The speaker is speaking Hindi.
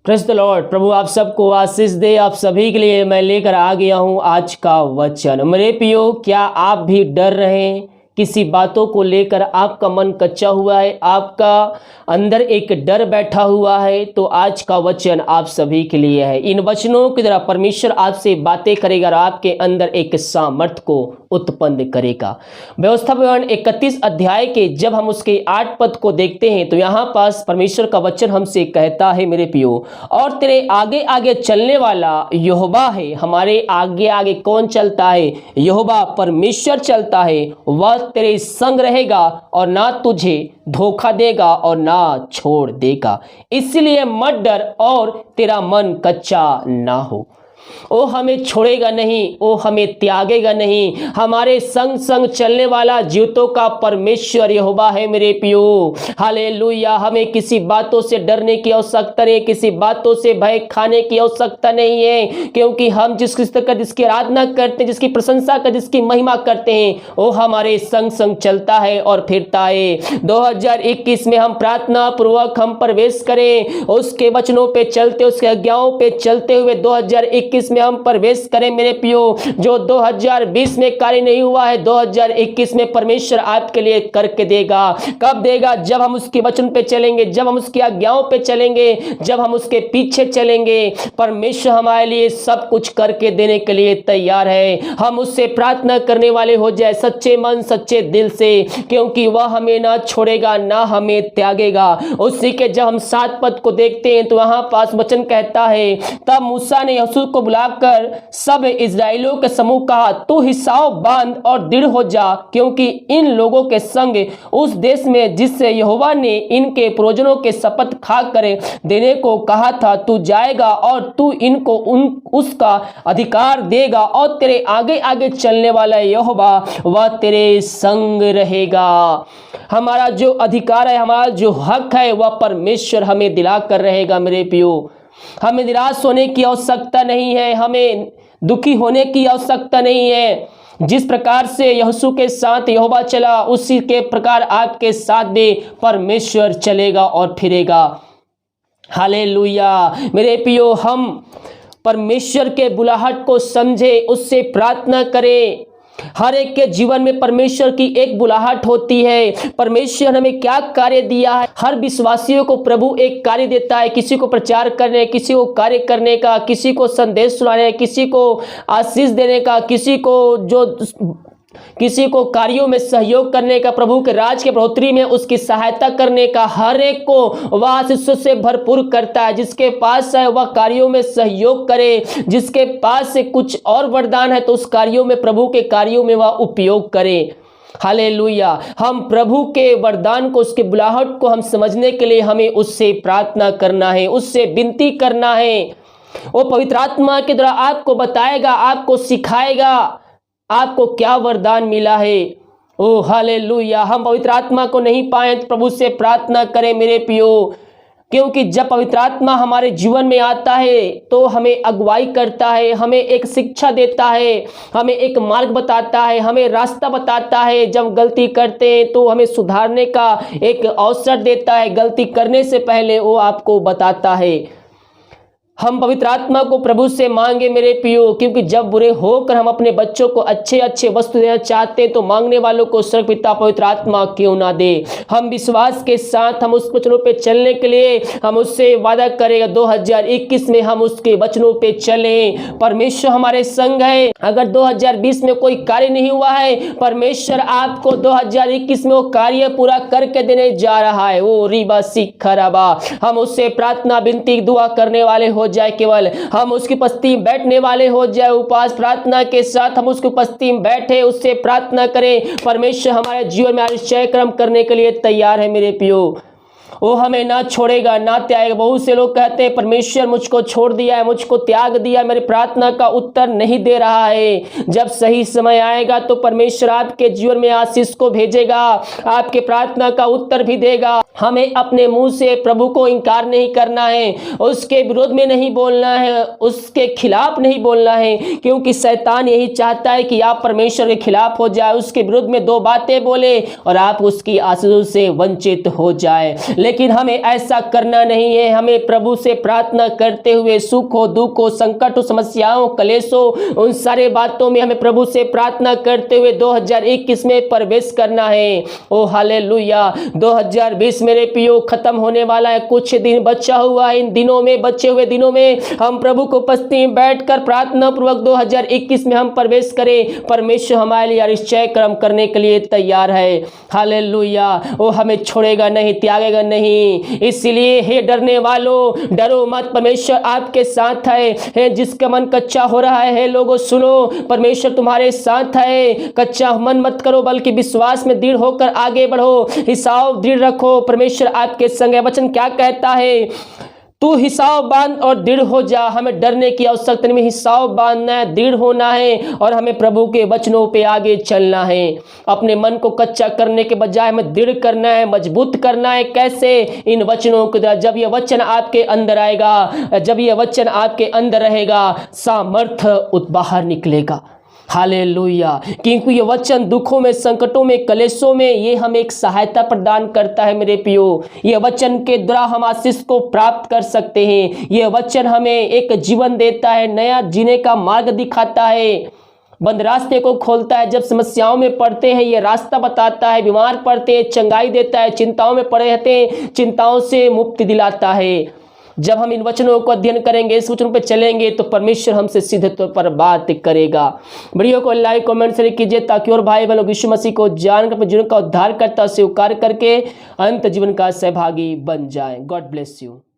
Praise the Lord. प्रभु आप सबको आशीष दे। आप सभी के लिए मैं लेकर आ गया हूँ आज का वचन। मेरे प्रियो, क्या आप भी डर रहे हैं? किसी बातों को लेकर आपका मन कच्चा हुआ है, आपका अंदर एक डर बैठा हुआ है, तो आज का वचन आप सभी के लिए है। इन वचनों की तरह परमेश्वर आपसे बातें करेगा और आपके अंदर एक सामर्थ्य को उत्पन्न करेगा। व्यवस्था विवरण 31 अध्याय के जब हम उसके 8 पद को देखते हैं तो यहाँ पास परमेश्वर का वचन हमसे कहता है, मेरे प्रियो, और तेरे आगे आगे चलने वाला यहोवा है। हमारे आगे आगे कौन चलता है? यहोवा परमेश्वर चलता है। वह तेरे संग रहेगा और ना तुझे धोखा देगा और ना छोड़ देगा। इसलिए मत डर और तेरा मन कच्चा ना हो। ओ हमें छोड़ेगा नहीं, ओ हमें त्यागेगा नहीं। हमारे संग संग चलने वाला जीवतों का परमेश्वर यहोवा है मेरे प्रियो। हालेलुया। हमें किसी बातों से डरने की आवश्यकता नहीं, किसी बातों से भय खाने की आवश्यकता नहीं है, क्योंकि हम जिस का जिसकी आराधना करते हैं, जिसकी प्रशंसा कर, जिसकी महिमा करते हैं, वो हमारे संग संग चलता है और फिरता है। 2021 में हम प्रार्थना पूर्वक हम प्रवेश करें, उसके वचनों पे चलते, उसके आज्ञाओं पे चलते हुए 2021 में हम प्रवेश करें मेरे प्रियो। जो 2020 में कार्य नहीं हुआ है, 2021 में परमेश्वर आपके लिए करके देगा। कब देगा? जब हम उसके वचन पे चलेंगे, जब हम उसकी आज्ञाओं पे चलेंगे, जब हम उसके पीछे चलेंगे। परमेश्वर हमारे लिए सब कुछ करके देने के लिए तैयार है। हम उससे प्रार्थना करने वाले हो जाए सच्चे मन सच्चे दिल से, क्योंकि वह हमें ना छोड़ेगा ना हमें त्यागेगा। उसी के जब हम 7 पद को देखते हैं तो वहां पास वचन कहता है, तब मूसा ने यहोशू को बुलाकर सब इस्राएलियों के समूह कहा, तू हिसाब बांध और दृढ़ हो जा, क्योंकि इन लोगों के संग उस देश में जिससे यहोवा ने इनके पूर्वजों के शपथ खा कर देने को कहा था, तू जाएगा और तू इनको उसका अधिकार देगा, और तेरे आगे आगे चलने वाला यहोवा वह तेरे संग रहेगा। हमारा जो अधिकार है, हमारा जो हक है, वह परमेश्वर हमें दिला कर रहेगा मेरे प्रियो। हमें निराश होने की आवश्यकता नहीं है, हमें दुखी होने की आवश्यकता नहीं है। जिस प्रकार से यहोशू के साथ यहोवा चला, उसी के प्रकार आपके साथ भी परमेश्वर चलेगा और फिरेगा। हालेलुया। मेरे प्रियो, हम परमेश्वर के बुलाहट को समझे, उससे प्रार्थना करें। हर एक के जीवन में परमेश्वर की एक बुलाहट होती है। परमेश्वर हमें क्या कार्य दिया है? हर विश्वासियों को प्रभु एक कार्य देता है, किसी को प्रचार करने, किसी को कार्य करने का, किसी को संदेश सुनाने, किसी को आशीष देने का, किसी को कार्यों में सहयोग करने का, प्रभु के राज के बढ़ोतरी में उसकी सहायता करने का। हर एक को वह आशीष से भरपूर करता है। जिसके पास है वह कार्यों में सहयोग करे, जिसके पास से कुछ और वरदान है तो उस कार्यों में, प्रभु के कार्यों में वह उपयोग करे। हालेलुया। हम प्रभु के वरदान को, उसके बुलाहट को हम समझने के लिए हमें उससे प्रार्थना करना है, उससे विनती करना है। वो पवित्र आत्मा के द्वारा आपको बताएगा, आपको सिखाएगा आपको क्या वरदान मिला है। ओ हालेलुया। हम पवित्र आत्मा को नहीं पाए तो प्रभु से प्रार्थना करें मेरे प्रियो, क्योंकि जब पवित्र आत्मा हमारे जीवन में आता है तो हमें अगुवाई करता है, हमें एक शिक्षा देता है, हमें एक मार्ग बताता है, हमें रास्ता बताता है। जब गलती करते हैं तो हमें सुधारने का एक अवसर देता है, गलती करने से पहले वो आपको बताता है। हम पवित्र आत्मा को प्रभु से मांगे मेरे प्रियो, क्योंकि जब बुरे होकर हम अपने बच्चों को अच्छे अच्छे वस्तु देना चाहते हैं तो मांगने वालों को स्वर्ग पिता पवित्र आत्मा क्यों ना दे। हम विश्वास के साथ हम उस वचनों पे चलने के लिए हम उससे वादा करेगा 2021 में हम उसके वचनों पे चलें। परमेश्वर हमारे संग है। अगर 2020 में कोई कार्य नहीं हुआ है, परमेश्वर आपको 2021 में वो कार्य पूरा करके देने जा रहा है। वो रीबा सिखराबा। हम उससे प्रार्थना विनती दुआ करने वाले हो जाए, केवल हम उसकी उपस्थिति में बैठने वाले हो जाए। उपवास प्रार्थना के साथ हम उसकी उपस्थिति में बैठे, उससे प्रार्थना करें। परमेश्वर हमारे जीवन में आश्चर्य कर्म करने के लिए तैयार है मेरे प्रियो। वो हमें ना छोड़ेगा ना त्यागेगा। बहुत से लोग कहते हैं परमेश्वर मुझको छोड़ दिया है, मुझको त्याग दिया, मेरी प्रार्थना का उत्तर नहीं दे रहा है। जब सही समय आएगा तो परमेश्वर आपके जीवन में आशीष को भेजेगा, आपके प्रार्थना का उत्तर भी देगा। हमें अपने मुंह से प्रभु को इनकार नहीं करना है, उसके विरोध में नहीं बोलना है, उसके खिलाफ नहीं बोलना है, क्योंकि शैतान यही चाहता है कि आप परमेश्वर के खिलाफ हो जाए, उसके विरुद्ध में 2 बातें बोले और आप उसकी आशीषों से वंचित हो जाए। लेकिन हमें ऐसा करना नहीं है। हमें प्रभु से प्रार्थना करते हुए सुख हो, दुख हो, संकट हो, समस्याओं, कलेश हो, उन सारे बातों में हमें प्रभु से प्रार्थना करते हुए 2021 में प्रवेश करना है। ओ हालेलुया। 2020 मेरे प्रियो खत्म होने वाला है, कुछ दिन बचा हुआ है। इन दिनों में, बचे हुए दिनों में हम प्रभु को उपस्थिति में बैठकर प्रार्थना पूर्वक 2021 में हम प्रवेश करें। परमेश्वर हमारे लिए निश्चय कर्म करने के लिए तैयार है। हालेलुया। वो हमें छोड़ेगा नहीं, त्यागेगा नहीं। इसलिए हे डरने वालों, डरो मत, परमेश्वर आपके साथ है। जिसका मन कच्चा हो रहा है लोगों सुनो, परमेश्वर तुम्हारे साथ है। कच्चा मन मत करो, बल्कि विश्वास में दृढ़ होकर आगे बढ़ो, हिसाब दृढ़ रखो। परमेश्वर आपके संग है। वचन क्या कहता है? तू हिसाब बांध और दृढ़ हो जा। हमें डरने की आवश्यकता नहीं, हिसाब बांधना है, दृढ़ होना है और हमें प्रभु के वचनों पे आगे चलना है। अपने मन को कच्चा करने के बजाय हमें दृढ़ करना है, मजबूत करना है। कैसे? इन वचनों के द्वारा। जब यह वचन आपके अंदर आएगा, जब यह वचन आपके अंदर रहेगा, सामर्थ्य बाहर निकलेगा। हालेलुया। क्योंकि ये वचन दुखों में, संकटों में, कलेशों में ये हमें एक सहायता प्रदान करता है मेरे प्रियो। ये वचन के द्वारा हम आशीष को प्राप्त कर सकते हैं। ये वचन हमें एक जीवन देता है, नया जीने का मार्ग दिखाता है, बंद रास्ते को खोलता है। जब समस्याओं में पड़ते हैं ये रास्ता बताता है, बीमार पड़ते हैं चंगाई देता है, चिंताओं में पड़े रहते हैं चिंताओं से मुक्ति दिलाता है। जब हम इन वचनों को अध्ययन करेंगे, इस वचनों पर चलेंगे, तो परमेश्वर हमसे सीधे तौर पर बात करेगा। वीडियो को लाइक कमेंट शेयर कीजिए, ताकि और भाई बहनों यीशु मसीह को जानकर अपने जीवन का उद्धार करता स्वीकार करके अंत जीवन का सहभागी बन जाएं। God bless you.